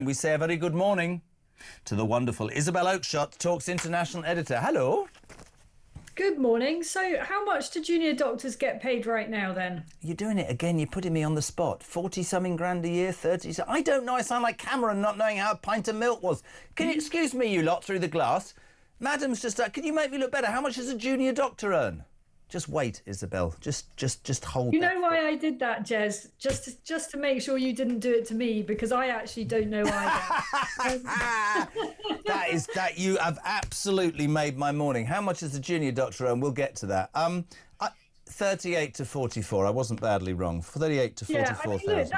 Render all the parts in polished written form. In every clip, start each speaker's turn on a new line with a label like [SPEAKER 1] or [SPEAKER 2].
[SPEAKER 1] We say a very good morning to the wonderful Isabel Oakeshott, Talks International Editor. Hello.
[SPEAKER 2] Good morning. So how much do junior doctors get paid right now then?
[SPEAKER 1] You're doing it again. You're putting me on the spot. 40-something grand a year, 30. I don't know. I sound like Cameron not knowing how a pint of milk was. Can you excuse me, you lot, through the glass? Madam's just... can you make me look better? How much does a junior doctor earn? Just wait, Isabel. Just hold.
[SPEAKER 2] You know why I did that, Jez? Just to make sure you didn't do it to me, because I actually don't know either.
[SPEAKER 1] That you have absolutely made my morning. How much is the junior doctor earn? We'll get to that. 38 to 44. I wasn't badly wrong. 38 to 44,000.
[SPEAKER 2] Yeah, I mean,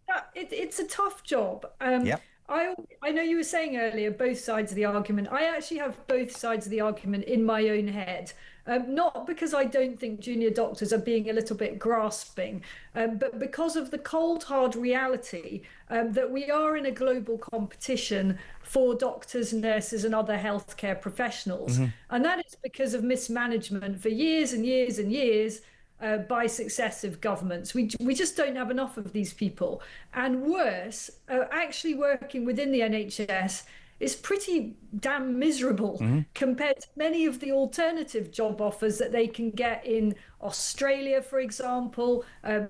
[SPEAKER 2] look, it's a tough job.
[SPEAKER 1] Yep.
[SPEAKER 2] I know you were saying earlier both sides of the argument. I actually have both sides of the argument in my own head. Not because I don't think junior doctors are being a little bit grasping, but because of the cold, hard reality that we are in a global competition for doctors, nurses and other healthcare professionals. Mm-hmm. And that is because of mismanagement for years and years and years by successive governments. We just don't have enough of these people. And worse, actually working within the NHS is pretty damn miserable compared to many of the alternative job offers that they can get in Australia, for example,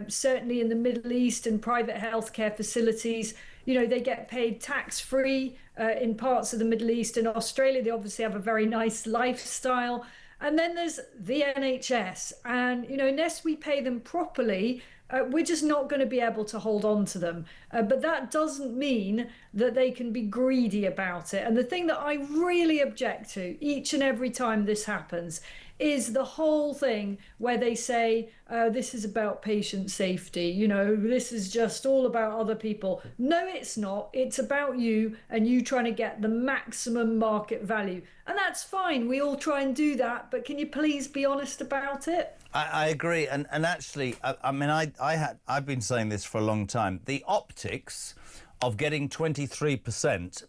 [SPEAKER 2] certainly in the Middle East and private healthcare facilities. You know, they get paid tax-free in parts of the Middle East and Australia. They obviously have a very nice lifestyle. And then there's the NHS. And, you know, unless we pay them properly, we're just not going to be able to hold on to them. But that doesn't mean that they can be greedy about it. And the thing that I really object to each and every time this happens is the whole thing where they say, this is about patient safety. You know, this is just all about other people. No, it's not. It's about you and you trying to get the maximum market value. And that's fine. We all try and do that. But can you please be honest about it?
[SPEAKER 1] I agree. And actually, I mean, I've been saying this for a long time. The optics of getting 23%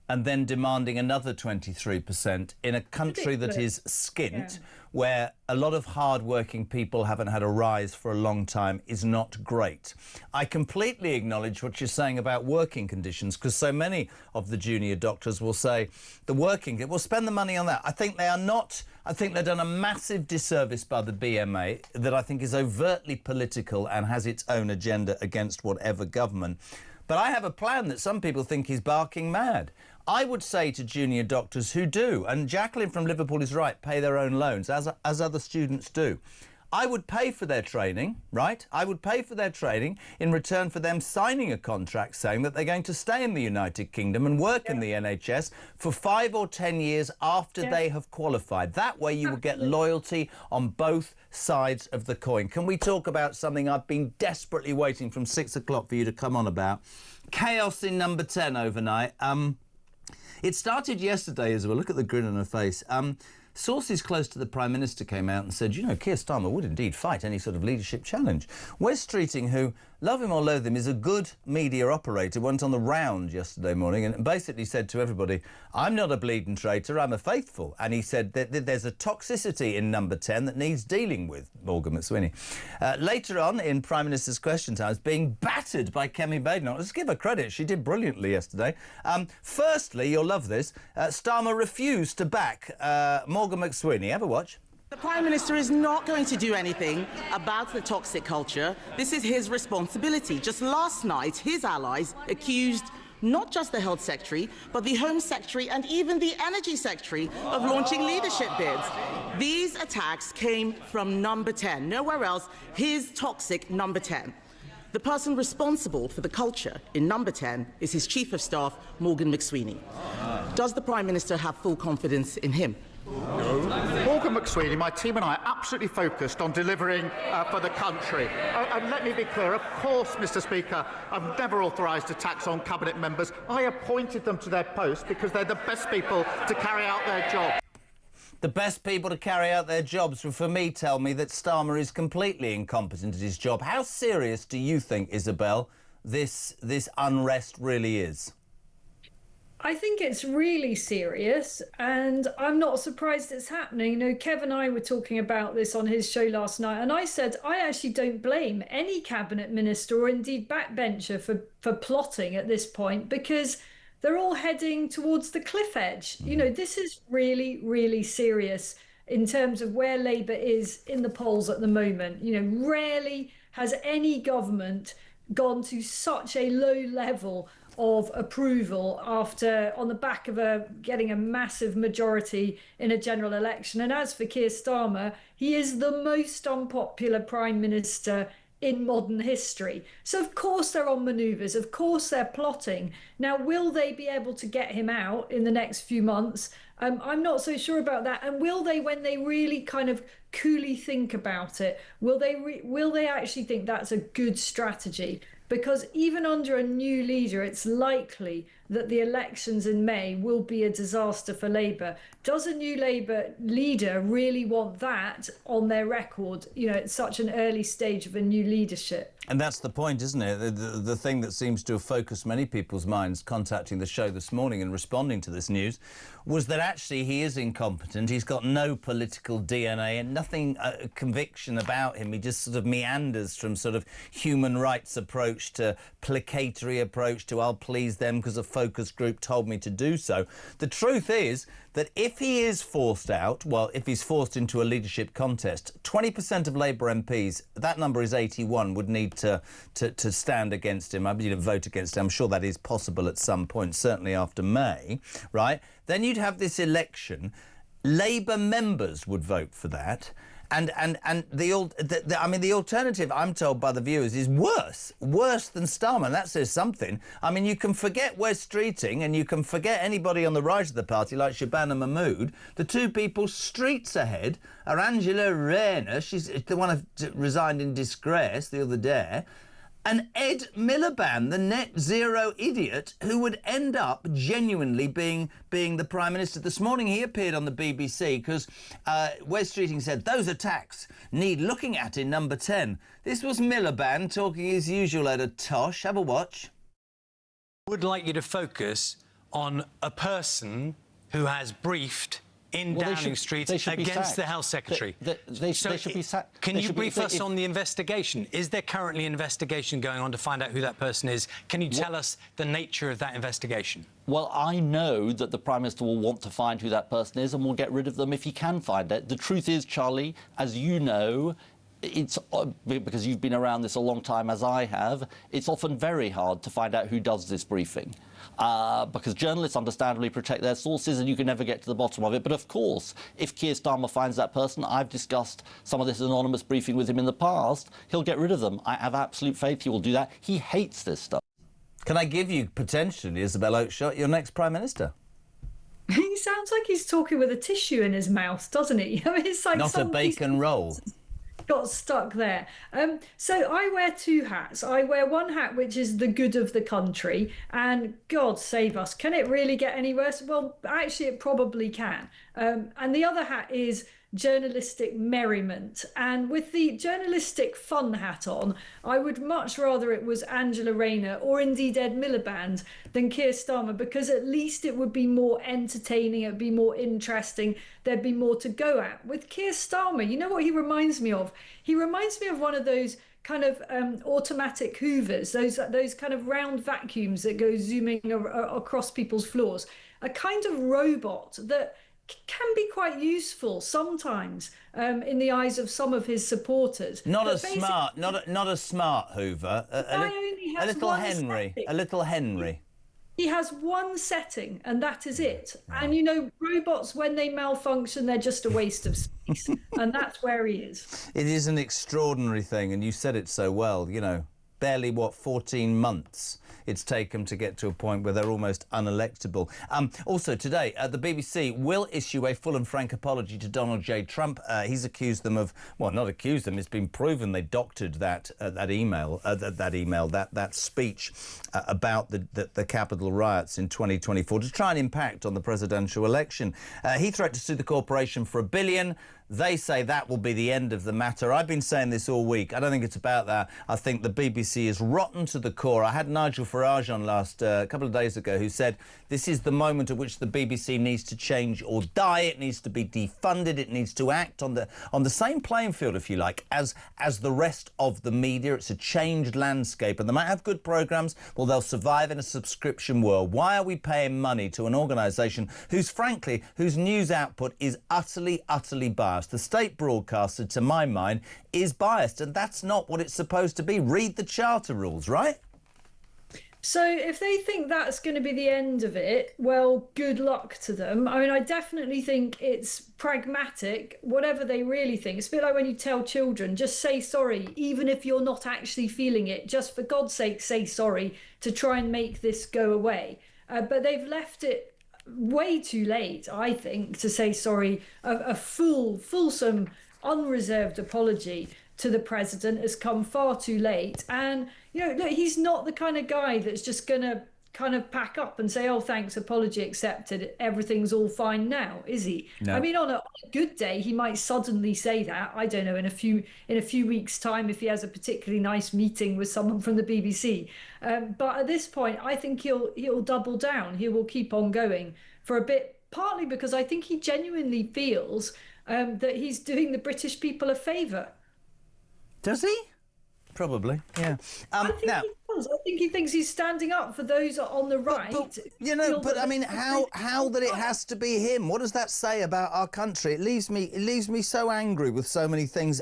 [SPEAKER 1] and then demanding another 23% in a country that is skint, where a lot of hard-working people haven't had a rise for a long time, is not great. I completely acknowledge what you're saying about working conditions, because so many of the junior doctors will say, we'll spend the money on that. I think they are not... I think they've done a massive disservice by the BMA that I think is overtly political and has its own agenda against whatever government. But I have a plan that some people think is barking mad. I would say to junior doctors who do, and Jacqueline from Liverpool is right, pay their own loans, as other students do. I would pay for their training, right? I would pay for their training in return for them signing a contract saying that they're going to stay in the United Kingdom and work in the NHS for 5 or 10 years after they have qualified. That way you will get loyalty on both sides of the coin. Can we talk about something I've been desperately waiting from 6 o'clock for you to come on about? Chaos in number 10 overnight. It started yesterday as well. Look at the grin on her face. Sources close to the Prime Minister came out and said, you know, Keir Starmer would indeed fight any sort of leadership challenge. Wes Streeting, who, love him or loathe him, is a good media operator, went on the round yesterday morning and basically said to everybody, I'm not a bleeding traitor, I'm a faithful. And he said that there's a toxicity in number 10 that needs dealing with, Morgan McSweeney. Later on, in Prime Minister's Question Time, being battered by Shamima Begum. Let's give her credit, she did brilliantly yesterday. Firstly, you'll love this, Starmer refused to back Morgan McSweeney. Have a watch.
[SPEAKER 3] The Prime Minister is not going to do anything about the toxic culture. This is his responsibility. Just last night, his allies accused not just the Health Secretary, but the Home Secretary and even the Energy Secretary of launching leadership bids. These attacks came from number 10. Nowhere else, his toxic number 10. The person responsible for the culture in number 10 is his Chief of Staff, Morgan McSweeney. Does the Prime Minister have full confidence in him?
[SPEAKER 4] No. Morgan McSweeney, my team and I are absolutely focused on delivering for the country. And let me be clear, of course, Mr Speaker, I've never authorised attacks on Cabinet members. I appointed them to their posts because they're the best people to carry out their job.
[SPEAKER 1] The best people to carry out their jobs will, for me, tell me that Starmer is completely incompetent at his job. How serious do you think, Isabel, this unrest really is?
[SPEAKER 2] I think it's really serious, and I'm not surprised it's happening. You know, Kev and I were talking about this on his show last night, and I said I actually don't blame any cabinet minister or indeed backbencher for plotting at this point, because they're all heading towards the cliff edge. You know, this is really, really serious in terms of where Labour is in the polls at the moment. You know, rarely has any government gone to such a low level of approval after on the back of getting a massive majority in a general election. And as for Keir Starmer, he is the most unpopular prime minister in modern history. So of course they're on manoeuvres, of course they're plotting. Now, will they be able to get him out in the next few months? I'm not so sure about that. And will they, when they really kind of coolly think about it, will they actually think that's a good strategy? Because even under a new leader, it's likely that the elections in May will be a disaster for Labour. Does a new Labour leader really want that on their record, you know, at such an early stage of a new leadership?
[SPEAKER 1] And that's the point, isn't it? The thing that seems to have focused many people's minds contacting the show this morning and responding to this news was that actually he is incompetent. He's got no political DNA and nothing conviction about him. He just sort of meanders from sort of human rights approach to placatory approach to I'll please them because a focus group told me to do so. The truth is that if he is forced out, well, if he's forced into a leadership contest, 20% of Labour MPs, that number is 81, would need to stand against him. I mean, vote against him. I'm sure that is possible at some point, certainly after May, right? Then you'd have this election. Labour members would vote for that. And the alternative, I'm told by the viewers, is worse than Starmer. That says something. I mean, you can forget Wes Streeting and you can forget anybody on the right of the party like Shabana Mahmood. The two people streets ahead are Angela Rayner, she's the one who resigned in disgrace the other day, and Ed Miliband, the net zero idiot who would end up genuinely being the Prime Minister. This morning he appeared on the BBC because Wes Streeting said those attacks need looking at in number 10. This was Miliband talking as usual at a tosh. Have a watch.
[SPEAKER 5] Would like you to focus on a person who has briefed in Downing Street against the Health Secretary.
[SPEAKER 6] They should be sacked.
[SPEAKER 5] Can you brief us on the investigation? Is there currently an investigation going on to find out who that person is? Can you tell us the nature of that investigation?
[SPEAKER 6] Well, I know that the Prime Minister will want to find who that person is and will get rid of them if he can find it. The truth is, Charlie, as you know, it's because you've been around this a long time as I have, it's often very hard to find out who does this briefing. Because journalists understandably protect their sources and you can never get to the bottom of it. But of course, if Keir Starmer finds that person, I've discussed some of this anonymous briefing with him in the past, he'll get rid of them. I have absolute faith he will do that. He hates this stuff.
[SPEAKER 1] Can I give you, potentially, Isabel Oakeshott, your next Prime Minister?
[SPEAKER 2] He sounds like he's talking with a tissue in his mouth, doesn't he? I mean, it's like
[SPEAKER 1] not a bacon roll.
[SPEAKER 2] Got stuck there. So I wear two hats. I wear one hat which is the good of the country, and God save us, can it really get any worse? Well, actually it probably can. And the other hat is journalistic merriment, and with the journalistic fun hat on, I would much rather it was Angela Rayner or indeed Ed Miliband than Keir Starmer, because at least it would be more entertaining, it'd be more interesting, there'd be more to go at. With Keir Starmer, you know what he reminds me of? He reminds me of one of those kind of automatic hoovers, those kind of round vacuums that go zooming across people's floors, a kind of robot that can be quite useful sometimes in the eyes of some of his supporters.
[SPEAKER 1] Not a smart Hoover. A little Henry.
[SPEAKER 2] He has one setting, and that is it. And you know, robots, when they malfunction, they're just a waste of space, and that's where he is.
[SPEAKER 1] It is an extraordinary thing, and you said it so well. You know, barely 14 months it's taken to get to a point where they're almost unelectable. Also today, the BBC will issue a full and frank apology to Donald J. Trump. He's accused them of, well, not accused them, it's been proven they doctored that speech about the Capitol riots in 2024 to try and impact on the presidential election. He threatened to sue the corporation for $1 billion. They say that will be the end of the matter. I've been saying this all week. I don't think it's about that. I think the BBC is rotten to the core. I had Nigel Farage on a couple of days ago, who said this is the moment at which the BBC needs to change or die. It needs to be defunded. It needs to act on the same playing field, if you like, as the rest of the media. It's a changed landscape, and they might have good programmes. Well, they'll survive in a subscription world. Why are we paying money to an organisation whose news output is utterly biased? The state broadcaster, to my mind, is biased, and that's not what it's supposed to be. Read the charter rules, right?
[SPEAKER 2] So if they think that's going to be the end of it, well, good luck to them. I mean, I definitely think it's pragmatic, whatever they really think. It's a bit like when you tell children, just say sorry, even if you're not actually feeling it. Just for God's sake, say sorry to try and make this go away. But they've left it way too late, I think, to say sorry. A fulsome, unreserved apology to the president has come far too late. And, you know, look, he's not the kind of guy that's just going to kind of pack up and say, oh, thanks, apology accepted, everything's all fine now, is he? No. I mean, on a good day, he might suddenly say that, I don't know, in a few weeks' time, if he has a particularly nice meeting with someone from the BBC. But at this point, I think he'll double down. He will keep on going for a bit, partly because I think he genuinely feels that he's doing the British people a favour.
[SPEAKER 1] Does he? Probably, yeah.
[SPEAKER 2] I think he does. I think he thinks he's standing up for those on the right.
[SPEAKER 1] But I mean, how that it has to be him? What does that say about our country? It leaves me so angry with so many things.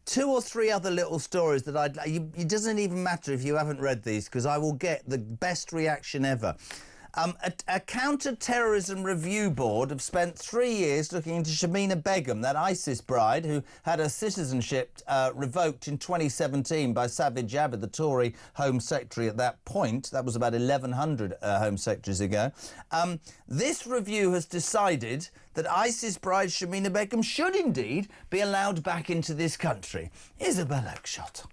[SPEAKER 1] Two or three other little stories that it doesn't even matter if you haven't read these, because I will get the best reaction ever. A counter-terrorism review board have spent 3 years looking into Shamima Begum, that ISIS bride who had her citizenship revoked in 2017 by Sajid Javid, the Tory Home Secretary at that point. That was about 1,100 Home Secretaries ago. This review has decided that ISIS bride Shamima Begum should indeed be allowed back into this country. Isabel Oakeshott.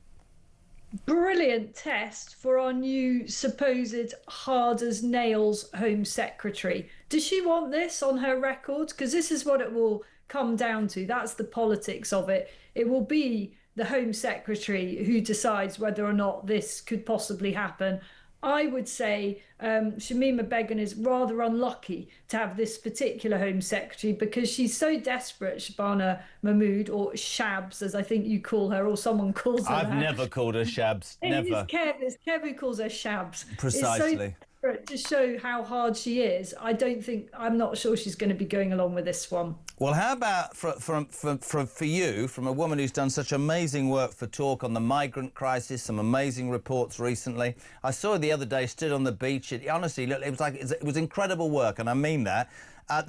[SPEAKER 2] Brilliant test for our new supposed hard as nails Home Secretary. Does she want this on her record? Because this is what it will come down to. That's the politics of it. It will be the Home Secretary who decides whether or not this could possibly happen. I would say Shamima Begum is rather unlucky to have this particular Home Secretary, because she's so desperate, Shabana Mahmood, or Shabs, as I think you call her, or someone calls her.
[SPEAKER 1] I've never called her Shabs, never.
[SPEAKER 2] It's Kev who calls her Shabs.
[SPEAKER 1] Precisely.
[SPEAKER 2] It's so desperate to show how hard she is. I'm not sure she's going to be going along with this one.
[SPEAKER 1] Well, how about for you, from a woman who's done such amazing work for Talk on the migrant crisis, some amazing reports recently. I saw her the other day, stood on the beach. Honestly, look, it was incredible work, and I mean that.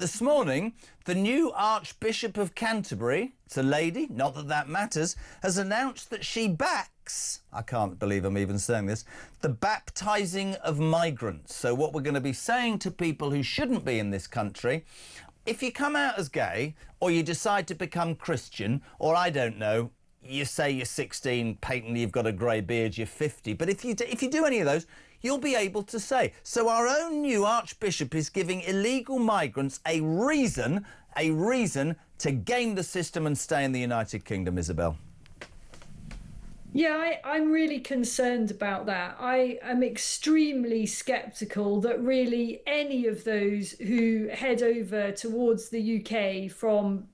[SPEAKER 1] This morning, the new Archbishop of Canterbury, it's a lady, not that that matters, has announced that she backs, I can't believe I'm even saying this, the baptising of migrants. So what we're going to be saying to people who shouldn't be in this country, if you come out as gay, or you decide to become Christian, or I don't know, you say you're 16, patently you've got a grey beard, you're 50, but if you do any of those, you'll be able to say. So our own new Archbishop is giving illegal migrants a reason to game the system and stay in the United Kingdom, Isabel.
[SPEAKER 2] Yeah, I'm really concerned about that. I am extremely sceptical that really any of those who head over towards the UK from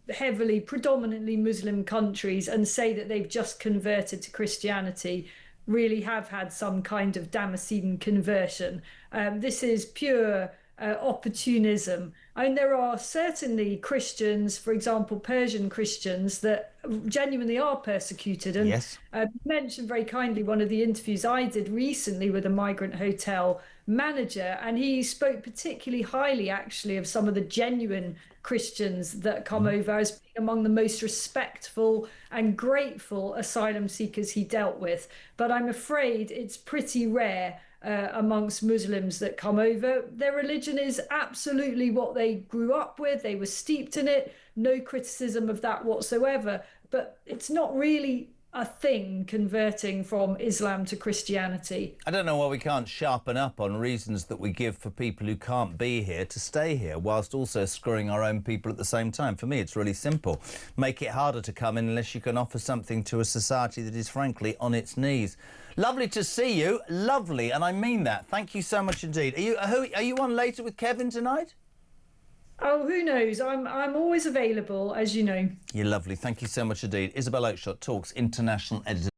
[SPEAKER 2] predominantly Muslim countries and say that they've just converted to Christianity really have had some kind of Damascene conversion. This is pure opportunism. I mean, there are certainly Christians, for example, Persian Christians, that genuinely are persecuted. And
[SPEAKER 1] yes.
[SPEAKER 2] Mentioned very kindly one of the interviews I did recently with a migrant hotel manager, and he spoke particularly highly, actually, of some of the genuine Christians that come over as being among the most respectful and grateful asylum seekers he dealt with. But I'm afraid it's pretty rare amongst Muslims that come over. Their religion is absolutely what they grew up with. They were steeped in it. No criticism of that whatsoever. But it's not really a thing converting from Islam to Christianity.
[SPEAKER 1] I don't know why we can't sharpen up on reasons that we give for people who can't be here to stay here, whilst also screwing our own people at the same time. For me, it's really simple. Make it harder to come in unless you can offer something to a society that is, frankly, on its knees. Lovely to see you. Lovely, and I mean that. Thank you so much indeed. Are you on later with Kevin tonight?
[SPEAKER 2] Oh, who knows? I'm always available, as you know.
[SPEAKER 1] You're lovely. Thank you so much indeed. Isabel Oakeshott, Talks international editor.